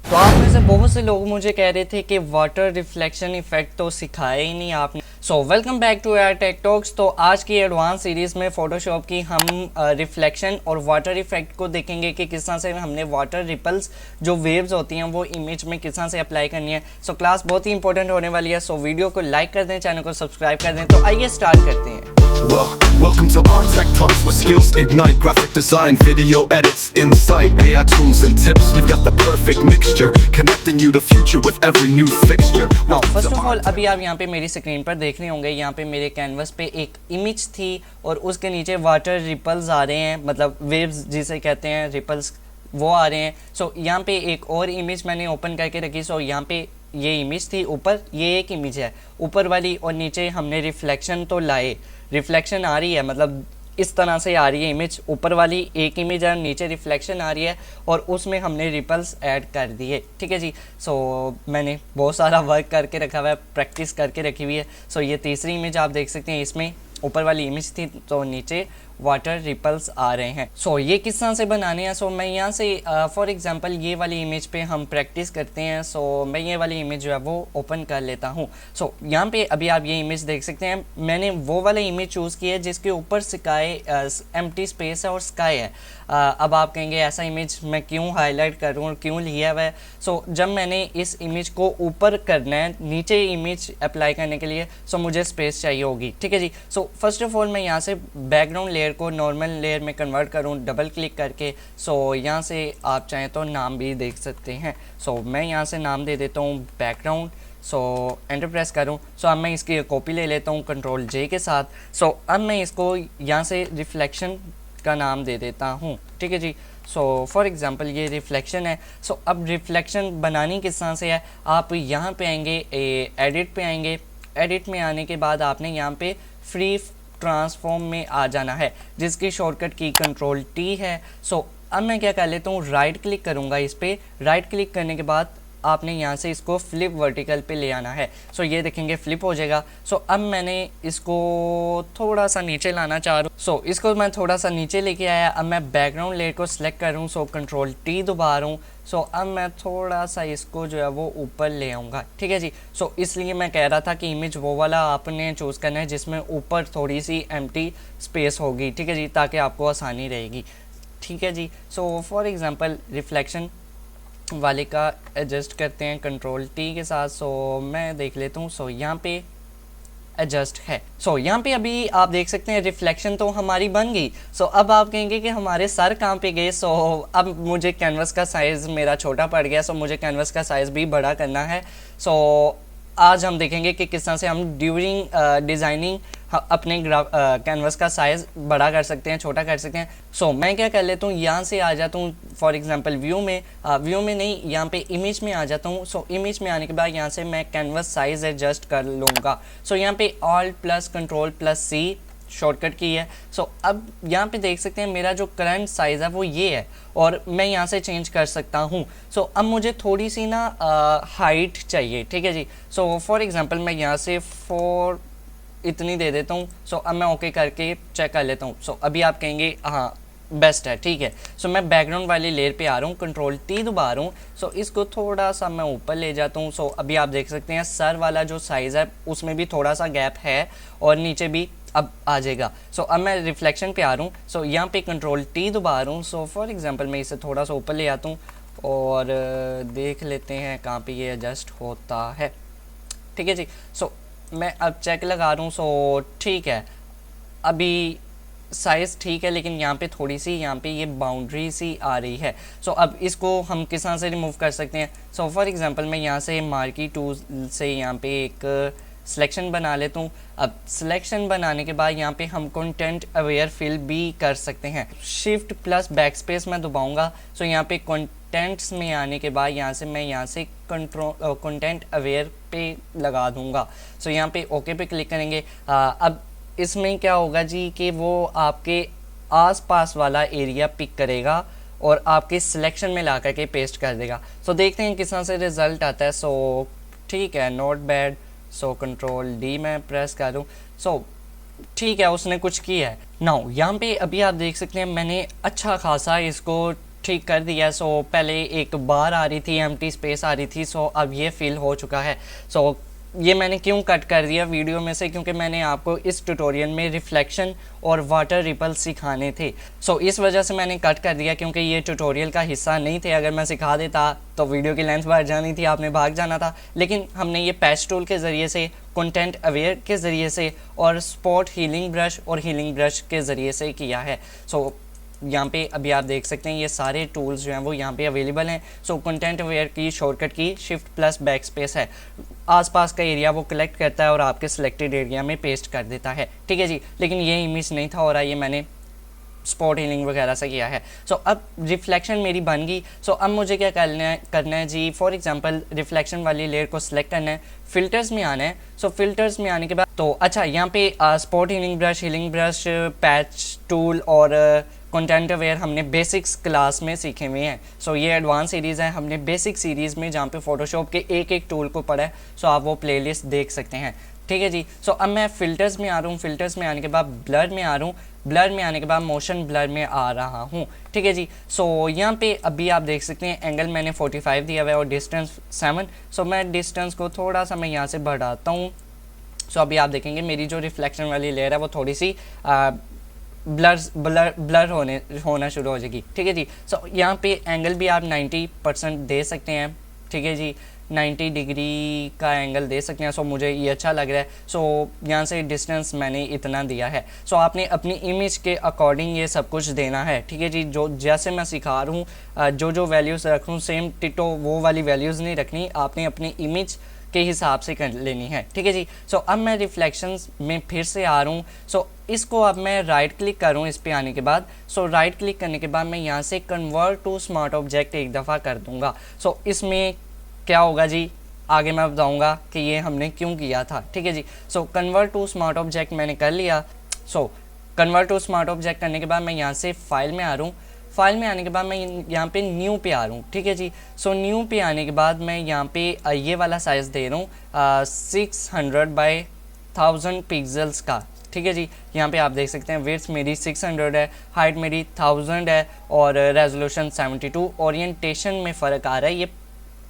तो आप में से बहुत से लोग मुझे कह रहे थे कि वाटर रिफ्लेक्शन इफेक्ट तो सिखाया ही नहीं आपने। So welcome back to Air Tech Talks. तो आज की एडवांस सीरीज़ में फ़ोटोशॉप की हम रिफ्लेक्शन और वाटर इफेक्ट को देखेंगे कि किस तरह से हमने वाटर रिपल्स जो वेव्स होती हैं वो इमेज में किस तरह से अप्लाई करनी है। सो क्लास बहुत ही इंपॉर्टेंट होने वाली है। सो वीडियो को लाइक कर दें, चैनल को सब्सक्राइब कर दें। तो आइए स्टार्ट करते हैं। Welcome to Artec Talks, where skills ignite graphic design, video edits, insight, AI tools and tips. We've got the perfect mixture, connecting you to future with every new fixture. Now, first of all, अभी आप यहाँ पे मेरी screen पर देख रहे होंगे, यहाँ पे मेरे कैनवस पे एक इमेज थी और उसके नीचे वाटर रिपल्स आ रहे हैं, मतलब वेव्स जिसे कहते हैं रिपल्स, वो आ रहे हैं। सो यहाँ पे एक और इमेज मैंने ओपन करके रखी। सो यहाँ पे ये इमेज थी, ऊपर ये एक इमेज है ऊपर वाली, और नीचे हमने रिफ्लेक्शन तो लाए, रिफ्लेक्शन आ रही है, मतलब इस तरह से आ रही है इमेज। ऊपर वाली एक इमेज है, नीचे रिफ्लेक्शन आ रही है और उसमें हमने रिपल्स ऐड कर दिए। ठीक है जी। सो मैंने बहुत सारा वर्क करके रखा हुआ है, प्रैक्टिस करके रखी हुई है। सो ये तीसरी इमेज आप देख सकते हैं, इसमें ऊपर वाली इमेज थी तो नीचे वाटर रिपल्स आ रहे हैं। सो ये किस तरह से बनाने हैं। सो मैं यहाँ से फॉर एग्जांपल ये वाली इमेज पे हम प्रैक्टिस करते हैं। सो मैं ये वाली इमेज जो है वो ओपन कर लेता हूँ। सो यहाँ पे अभी आप ये इमेज देख सकते हैं, मैंने वो वाला इमेज चूज़ किया है जिसके ऊपर स्काई एम्प्टी स्पेस है और स्काई है। अब आप कहेंगे ऐसा इमेज मैं क्यों हाईलाइट करूँ और क्यों लिया हुआ है। सो जब मैंने इस इमेज को ऊपर करना है नीचे इमेज अप्लाई करने के लिए, सो मुझे स्पेस चाहिए होगी। ठीक है जी। सो फर्स्ट ऑफ ऑल मैं यहाँ से बैकग्राउंड लेयर को नॉर्मल लेयर में कन्वर्ट करूँ डबल क्लिक करके। सो यहाँ से आप चाहें तो नाम भी देख सकते हैं। सो मैं यहाँ से नाम दे देता हूँ बैकग्राउंड। सो एंटर प्रेस करूँ। सो अब मैं इसकी कॉपी ले लेता हूँ कंट्रोल जे के साथ। सो अब मैं इसको यहाँ से रिफ्लेक्शन का नाम दे देता हूँ। ठीक है जी। सो फॉर एग्जांपल ये रिफ्लेक्शन है। सो अब रिफ्लेक्शन बनानी किस तरह से है, आप यहाँ पे आएंगे, एडिट पे आएंगे। एडिट में आने के बाद आपने यहाँ पे फ्री ट्रांसफॉर्म में आ जाना है, जिसकी शॉर्टकट की कंट्रोल टी है। सो अब मैं क्या कर लेता हूँ, राइट क्लिक करूँगा इस पर। राइट क्लिक करने के बाद आपने यहाँ से इसको फ्लिप वर्टिकल पे ले आना है। सो ये देखेंगे फ्लिप हो जाएगा। सो अब मैंने इसको थोड़ा सा नीचे लाना चाह रहा हूँ। सो इसको मैं थोड़ा सा नीचे लेके आया। अब मैं बैकग्राउंड लेयर को सिलेक्ट करूँ, सो कंट्रोल टी दबा रहा हूँ। सो अब मैं थोड़ा सा इसको जो है वो ऊपर ले आऊँगा। ठीक है जी। सो इसलिए मैं कह रहा था कि इमेज वो वाला आपने चूज़ करना है जिसमें ऊपर थोड़ी सी एम्प्टी स्पेस होगी। ठीक है जी, ताकि आपको आसानी रहेगी। ठीक है जी। सो फॉर एग्ज़ाम्पल रिफ्लेक्शन वाले का एडजस्ट करते हैं कंट्रोल टी के साथ। सो मैं देख लेता हूँ। सो यहाँ पे एडजस्ट है। सो यहाँ पे अभी आप देख सकते हैं रिफ्लेक्शन तो हमारी बन गई। सो अब आप कहेंगे कि हमारे सर कहाँ पे गए। सो अब मुझे कैनवस का साइज़ मेरा छोटा पड़ गया। सो मुझे कैनवस का साइज़ भी बड़ा करना है। सो आज हम देखेंगे कि किस तरह से हम ड्यूरिंग डिज़ाइनिंग अपने कैनवस का साइज़ बड़ा कर सकते हैं, छोटा कर सकते हैं। सो मैं क्या कर लेता हूँ, यहाँ से आ जाता हूँ फॉर एग्जांपल व्यू में नहीं, यहाँ पे इमेज में आ जाता हूँ। सो इमेज में आने के बाद यहाँ से मैं कैनवस साइज़ एडजस्ट कर लूँगा। सो यहाँ पे ऑल्ट प्लस कंट्रोल प्लस सी शॉर्टकट की है। सो अब यहाँ पे देख सकते हैं मेरा जो करंट साइज़ है वो ये है और मैं यहाँ से चेंज कर सकता हूँ। सो अब मुझे थोड़ी सी ना हाइट चाहिए। ठीक है जी। सो फॉर एग्जांपल मैं यहाँ से इतनी दे देता हूँ। सो अब मैं ओके करके चेक कर लेता हूँ। सो अभी आप कहेंगे हाँ बेस्ट है, ठीक है। सो मैं बैकग्राउंड वाली लेयर पे आ रहा हूँ, कंट्रोल टी दबा रहा हूँ। सो इसको थोड़ा सा मैं ऊपर ले जाता हूँ। सो अभी आप देख सकते हैं सर वाला जो साइज़ है उसमें भी थोड़ा सा गैप है और नीचे भी अब आ जाएगा। सो अब मैं रिफ्लेक्शन पे आ रहा हूँ। सो यहाँ पे कंट्रोल टी दबा रहा हूँ। सो फॉर एग्जांपल मैं इसे थोड़ा सा ऊपर ले आता हूँ और देख लेते हैं कहाँ पे ये एडजस्ट होता है। ठीक है जी। सो मैं अब चेक लगा रहा हूँ। सो ठीक है, अभी साइज़ ठीक है, लेकिन यहाँ पे थोड़ी सी यहाँ पे ये बाउंड्री सी आ रही है। सो अब इसको हम किस तरह से रिमूव कर सकते हैं। सो फॉर एग्जांपल मैं यहाँ से मार्की टूल से यहाँ पे एक सिलेक्शन बना लेता हूँ। अब सिलेक्शन बनाने के बाद यहाँ पे हम कंटेंट अवेयर फिल भी कर सकते हैं। शिफ्ट प्लस बैक स्पेस मैं दबाऊँगा। सो यहाँ पे कंटेंट्स में आने के बाद यहाँ से मैं यहाँ से कंटेंट अवेयर पे लगा दूँगा। सो यहाँ पे ओके पे क्लिक करेंगे। अब इसमें क्या होगा जी कि वो आपके आसपास वाला एरिया पिक करेगा और आपके सिलेक्शन में ला करके पेस्ट कर देगा। सो देखते हैं किस तरह से रिज़ल्ट आता है। सो ठीक है, not bad. So control D मैं प्रेस करूँ। सो ठीक है, उसने कुछ किया है। नाउ यहाँ पे अभी आप देख सकते हैं मैंने अच्छा खासा इसको ठीक कर दिया। सो पहले एक बार आ रही थी, एम्प्टी स्पेस आ रही थी, सो अब ये फिल हो चुका है। सो ये मैंने क्यों कट कर दिया वीडियो में से, क्योंकि मैंने आपको इस ट्यूटोरियल में रिफ्लेक्शन और वाटर रिपल सिखाने थे। सो इस वजह से मैंने कट कर दिया, क्योंकि ये ट्यूटोरियल का हिस्सा नहीं थे। अगर मैं सिखा देता तो वीडियो की लेंथ बढ़ जानी थी, आपने भाग जाना था। लेकिन हमने ये पैच टूल के ज़रिए से, कंटेंट अवेयर के ज़रिए से और स्पॉट हीलिंग ब्रश और हीलिंग ब्रश के ज़रिए से किया है। सो यहाँ पे अभी आप देख सकते हैं ये सारे टूल्स जो हैं वो यहाँ पे अवेलेबल हैं। सो कंटेंट अवेयर की शॉर्टकट की शिफ्ट प्लस बैक स्पेस है, आसपास का एरिया वो कलेक्ट करता है और आपके सिलेक्टेड एरिया में पेस्ट कर देता है, ठीक है जी। लेकिन ये इमेज नहीं था हो रहा, ये मैंने स्पॉट हीलिंग वगैरह से किया है। सो अब रिफ्लेक्शन मेरी बन गई। सो अब मुझे क्या करना है जी, फॉर एग्जांपल रिफ्लेक्शन वाली लेयर को सिलेक्ट करना है, फिल्टर्स में आना है। सो फिल्टर्स में आने के बाद तो अच्छा यहाँ पे spot healing brush, patch tool और कंटेंट अवेयर हमने बेसिक्स क्लास में सीखे हुए हैं। सो ये एडवांस सीरीज़ है, हमने बेसिक सीरीज़ में जहाँ पे फोटोशॉप के एक एक टूल को पढ़ा है। सो आप वो प्लेलिस्ट देख सकते हैं, ठीक है जी। सो अब मैं फ़िल्टर्स में आ रहा हूँ, फ़िल्टर्स में आने के बाद ब्लर में आ रहा हूँ, ब्लर में आने के बाद मोशन ब्लर में आ रहा हूँ, ठीक है जी। सो यहाँ पे अभी आप देख सकते हैं एंगल मैंने 45 दिया हुआ है और डिस्टेंस 7। सो मैं डिस्टेंस को थोड़ा सा मैं यहाँ से बढ़ाता हूँ। सो अभी आप देखेंगे मेरी जो रिफ्लेक्शन वाली लेयर है वो थोड़ी सी ब्लर होना शुरू हो जाएगी, ठीक है जी। सो यहाँ पे एंगल भी आप 90% दे सकते हैं, ठीक है जी। 90 डिग्री का एंगल दे सकते हैं। सो मुझे ये अच्छा लग रहा है। सो यहाँ से डिस्टेंस मैंने इतना दिया है। सो आपने अपनी इमेज के अकॉर्डिंग ये सब कुछ देना है, ठीक है जी। जो जैसे मैं सिखा रहा हूँ, जो वैल्यूज़ रख रहा हूँ सेम टिटो वो वाली वैल्यूज़ नहीं रखनी, आपने अपनी इमेज के हिसाब से कर लेनी है, ठीक है जी। सो अब मैं रिफ्लेक्शंस में फिर से आ रहा हूँ। सो इसको अब मैं राइट क्लिक करूँ इस पे आने के बाद। सो राइट क्लिक करने के बाद मैं यहाँ से कन्वर्ट टू स्मार्ट ऑब्जेक्ट एक दफ़ा कर दूँगा। सो इसमें क्या होगा जी, आगे मैं बताऊँगा कि ये हमने क्यों किया था, ठीक है जी। So convert to smart object मैंने कर लिया। So convert to smart object करने के बाद मैं यहाँ से फाइल में आ रहा हूँ। फाइल में आने के बाद मैं यहाँ पे न्यू पे आ रहा हूँ, ठीक है जी। सो न्यू पे आने के बाद मैं यहाँ पे ये वाला साइज़ दे रहा हूँ 600 बाई 1000 पिक्सल्स का, ठीक है जी। यहाँ पे आप देख सकते हैं विड्थ मेरी 600 है, हाइट मेरी 1000 है और रेजोल्यूशन 72। ओरिएंटेशन में फ़र्क आ रहा है, ये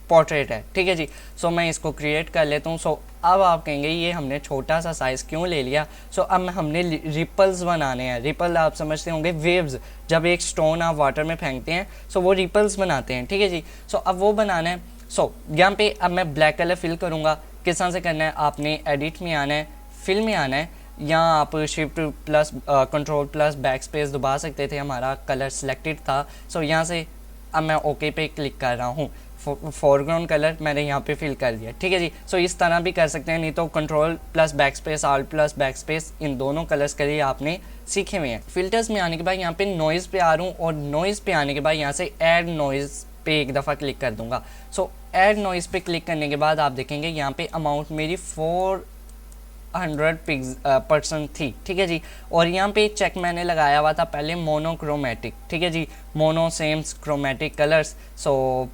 पोर्ट्रेट है, ठीक है जी। सो मैं इसको क्रिएट कर लेता हूँ। सो अब आप कहेंगे ये हमने छोटा सा साइज़ क्यों ले लिया। सो अब हमने रिपल्स बनाने हैं। रिपल आप समझते होंगे वेव्स, जब एक स्टोन आप वाटर में फेंकते हैं सो वो रिपल्स बनाते हैं, ठीक है जी। सो अब वो बनाना है। सो यहाँ पे अब मैं ब्लैक कलर फिल करूँगा। किस तरह से करना है, आपने एडिट में आना है, फिल में आना है, यहाँ आप shift plus control plus back space दबा सकते थे, हमारा कलर सिलेक्टेड था। सो यहाँ से अब मैं ओके पे क्लिक कर रहा हूँ। फोरग्राउंड कलर मैंने यहाँ पे फिल कर दिया, ठीक है जी। सो इस तरह भी कर सकते हैं, नहीं तो control plus backspace, alt plus backspace, इन दोनों कलर्स के लिए आपने सीखे हुए हैं। फिल्टर्स में आने के बाद यहाँ पे नॉइज़ पे आ रहा हूँ और नॉइज़ पे आने के बाद यहाँ से ऐड नॉइज़ पे एक दफ़ा क्लिक कर दूंगा। सो ऐड नॉइज़ पे क्लिक करने के बाद आप देखेंगे यहाँ पे अमाउंट मेरी 400% थी, ठीक है जी। और यहाँ पे चेक मैंने लगाया हुआ था पहले मोनोक्रोमेटिक, ठीक है जी, मोनो सेम्स क्रोमेटिक कलर्स। सो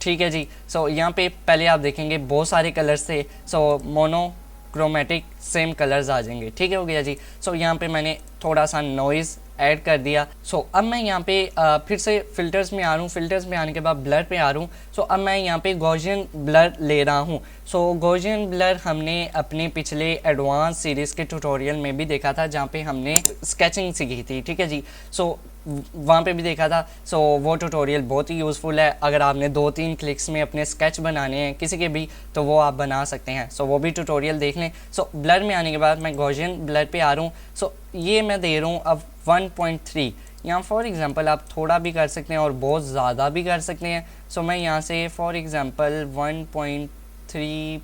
ठीक है जी। सो यहाँ पे पहले आप देखेंगे बहुत सारे कलर्स थे। सो मोनोक्रोमेटिक सेम कलर्स आ जाएंगे, ठीक है, हो गया जी। सो यहाँ पे मैंने थोड़ा सा नॉइज़ ऐड कर दिया। सो अब मैं यहाँ पे फिर से फिल्टर्स में आ रहा हूँ। फिल्टर्स में आने के बाद ब्लर पे आ रहा हूँ। सो अब मैं यहाँ पे गॉसियन ब्लर ले रहा हूँ। सो गॉसियन ब्लर हमने अपने पिछले एडवांस सीरीज़ के ट्यूटोरियल में भी देखा था, जहाँ पे हमने स्केचिंग सीखी थी, ठीक है जी। सो वहाँ पे भी देखा था। सो वो ट्यूटोरियल बहुत ही यूज़फुल है। अगर आपने 2-3 क्लिक्स में अपने स्केच बनाने हैं किसी के भी, तो वो आप बना सकते हैं। सो वो भी ट्यूटोरियल देख लें। सो ब्लर में आने के बाद मैं गॉसियन ब्लर पे आ रहा हूँ। सो ये मैं दे रहा हूँ अब 1.3। यहाँ फॉर एग्ज़ाम्पल आप थोड़ा भी कर सकते हैं और बहुत ज़्यादा भी कर सकते हैं। सो मैं यहाँ से फॉर एग्ज़ाम्पल 1.3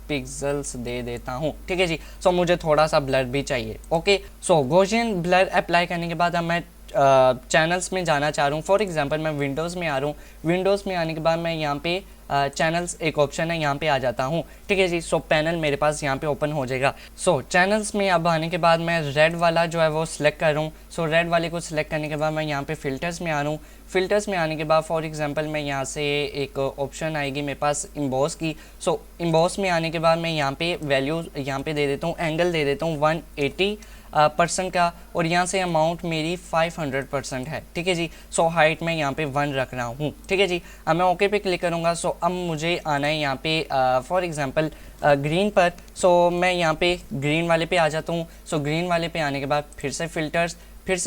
पिक्सल्स दे देता हूँ, ठीक है जी। सो मुझे थोड़ा सा ब्लर भी चाहिए, ओके। सो गॉसियन ब्लर अप्लाई करने के बाद अब मैं चैनल्स में जाना चाह रहा हूँ। फॉर एग्जांपल मैं विंडोज़ में आ रहा हूँ। विंडोज़ में आने के बाद मैं यहाँ पे चैनल्स एक ऑप्शन है, यहाँ पे आ जाता हूँ, ठीक है जी। सो पैनल मेरे पास यहाँ पे ओपन हो जाएगा। सो चैनल्स में अब आने के बाद मैं रेड वाला जो है वो सिलेक्ट कर रहा हूँ। सो रेड वाले को सिलेक्ट करने के बाद मैं यहाँ पे फ़िल्टर्स में आ रहा हूँ। फ़िल्टर्स में आने के बाद फॉर एग्जांपल मैं यहाँ से एक ऑप्शन आएगी मेरे पास इम्बॉस की। सो इम्बॉस में आने के बाद मैं यहाँ पे वैल्यू यहाँ पे दे देता हूँ, एंगल दे देता हूँ 180 परसेंट का, और यहाँ से अमाउंट मेरी 500% है, ठीक है जी। सो हाइट में यहाँ पे 1 रख रहा हूँ, ठीक है जी। अब मैं ओके पे क्लिक करूँगा। सो अब मुझे आना है यहाँ पे फॉर एग्जांपल ग्रीन पर। सो मैं यहाँ पे ग्रीन वाले पे आ जाता हूँ। सो ग्रीन वाले पे आने के बाद फिर से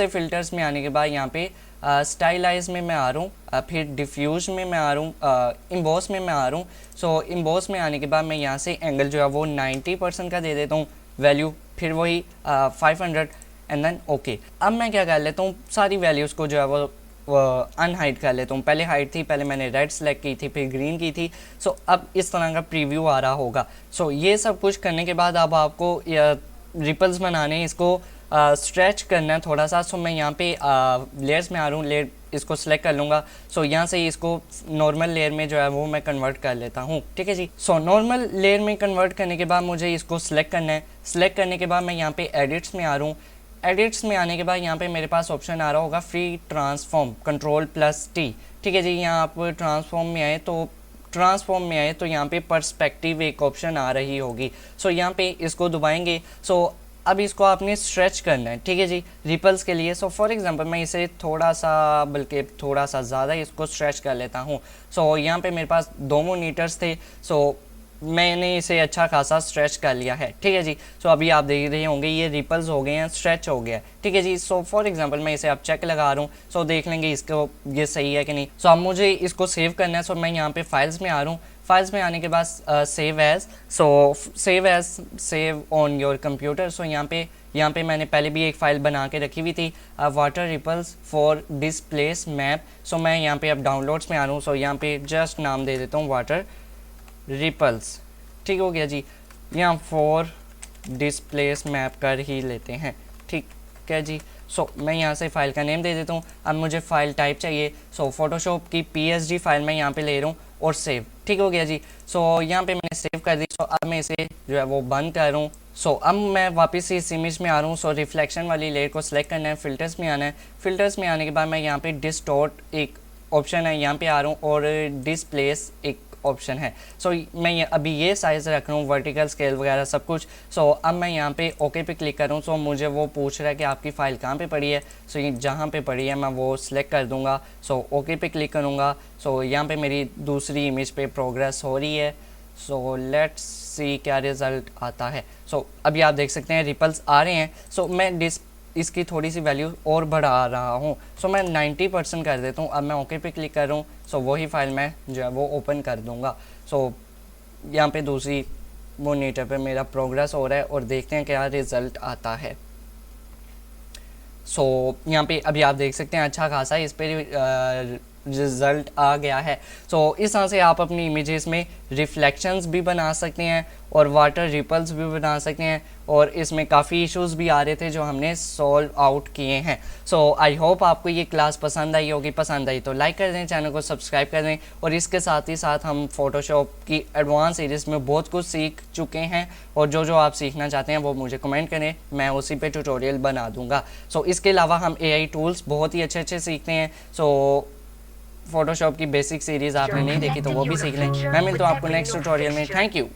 फ़िल्टर्स में आने के बाद यहाँ पे स्टाइलाइज में मैं आ रहा हूँ, फिर डिफ्यूज में मैं आ रहा हूँ, इम्बॉस में मैं आ रहा हूँ। सो इम्बॉस में आने के बाद मैं यहाँ से एंगल जो है वो 90% का दे देता हूँ वैल्यू, फिर वही 500 एंड देन ओके। अब मैं क्या कर लेता हूँ, सारी वैल्यूज़ को जो है वो अनहाइड कर लेता हूँ। पहले हाइड थी, पहले मैंने रेड सेलेक्ट की थी, फिर ग्रीन की थी। सो अब इस तरह का प्रीव्यू आ रहा होगा। सो ये सब कुछ करने के बाद अब आपको रिपल्स बनाने, इसको स्ट्रेच करना है थोड़ा सा। सो मैं यहाँ पे लेयर्स में आ रहा हूँ, लेयर इसको सेलेक्ट कर लूँगा। सो यहाँ से इसको नॉर्मल लेयर में जो है वो मैं कन्वर्ट कर लेता हूँ, ठीक है जी। सो नॉर्मल लेयर में कन्वर्ट करने के बाद मुझे इसको सिलेक्ट करना है। सिलेक्ट करने के बाद मैं यहाँ पे एडिट्स में आ रहा हूँ। एडिट्स में आने के बाद यहाँ पे मेरे पास ऑप्शन आ रहा होगा फ्री ट्रांसफॉर्म, Ctrl+T, ठीक है जी। यहाँ आप ट्रांसफॉर्म में आए तो यहाँ पे पर्सपेक्टिव एक ऑप्शन आ रही होगी। सो यहाँ पे इसको दबाएंगे। सो अब इसको आपने स्ट्रेच करना है, ठीक है जी, रिपल्स के लिए। सो फॉर एग्जांपल मैं इसे थोड़ा सा ज़्यादा इसको स्ट्रेच कर लेता हूँ। सो यहाँ पे मेरे पास 2 मोनीटर्स थे। सो मैंने इसे अच्छा खासा स्ट्रेच कर लिया है, ठीक है जी। सो अभी आप देख रहे होंगे ये रिपल्स हो गए हैं, स्ट्रेच हो गया है, ठीक है जी। सो फॉर एग्जांपल मैं इसे अब चेक लगा रहा हूँ। सो देख लेंगे इसको ये सही है कि नहीं। सो अब मुझे इसको सेव करना है। सो मैं यहाँ पे फाइल्स में आ रहा हूँ। फाइल्स में आने के बाद save as, save on your computer. So यहाँ पे मैंने पहले भी एक फ़ाइल बना के रखी हुई थी, water ripples for displace map. So मैं यहाँ पे अब डाउनलोड्स में आ रहा हूँ। सो यहाँ पे जस्ट नाम दे देता हूँ वाटर रिपल्स, ठीक हो गया जी। यहाँ फॉर डिस्प्लेस मैप कर ही लेते हैं, ठीक है जी। सो मैं यहाँ से फ़ाइल का नेम दे देता हूँ। अब मुझे फ़ाइल टाइप चाहिए। सो फोटोशॉप की PSG फाइल मैं यहाँ पे ले रहा हूँ और सेव, ठीक हो गया जी। सो यहाँ पे मैंने सेव कर दी। सो अब मैं इसे जो है वो बंद कर रहा हूँ। सो अब मैं वापस इस इमेज में आ रहा हूँ। सो रिफ्लेक्शन वाली लेयर को सिलेक्ट करना है, फ़िल्टर्स में आना है। फ़िल्टर्स में आने के बाद मैं यहाँ पे डिस्टॉर्ट एक ऑप्शन है, यहाँ पे आ रहा हूँ, और डिस्प्लेस एक ऑप्शन है। सो मैं अभी ये साइज़ रख रहा हूँ, वर्टिकल स्केल वगैरह सब कुछ। सो अब मैं यहाँ पे ओके पे क्लिक कर रहा हूँ। सो मुझे वो पूछ रहा है कि आपकी फ़ाइल कहाँ पे पड़ी है। सो ये जहाँ पे पड़ी है मैं वो सिलेक्ट कर दूँगा। सो ओके पे क्लिक करूँगा। सो यहाँ पे मेरी दूसरी इमेज पे प्रोग्रेस हो रही है। सो लेट्स सी क्या रिज़ल्ट आता है। सो अभी आप देख सकते हैं रिपल्स आ रहे हैं। सो मैं इसकी थोड़ी सी वैल्यू और बढ़ा रहा हूँ। सो मैं 90% कर देता हूँ। अब मैं ओके पे क्लिक कर रहा हूँ। सो वही फाइल मैं जो है वो ओपन कर दूँगा। सो यहाँ पे दूसरी मॉनिटर पे मेरा प्रोग्रेस हो रहा है और देखते हैं क्या रिज़ल्ट आता है। सो यहाँ पे अभी आप देख सकते हैं अच्छा खासा इस पर रिज़ल्ट आ गया है। सो इस तरह से आप अपनी इमेजेस में रिफ्लेक्शंस भी बना सकते हैं और वाटर रिपल्स भी बना सकते हैं, और इसमें काफ़ी इश्यूज भी आ रहे थे जो हमने सॉल्व आउट किए हैं। सो आई होप आपको ये क्लास पसंद आई होगी। पसंद आई तो लाइक कर दें, चैनल को सब्सक्राइब कर दें, और इसके साथ ही साथ हम फोटोशॉप की एडवांस सीरीज़ में बहुत कुछ सीख चुके हैं, और जो आप सीखना चाहते हैं वो मुझे कमेंट करें, मैं उसी पे ट्यूटोरियल बना दूँगा। सो इसके अलावा हम AI टूल्स बहुत ही अच्छे सीखते हैं। सो फोटोशॉप की बेसिक सीरीज़ आपने नहीं देखी तो वो भी सीख लें। मैं मिलता हूँ आपको नेक्स्ट ट्यूटोरियल में। Thank you.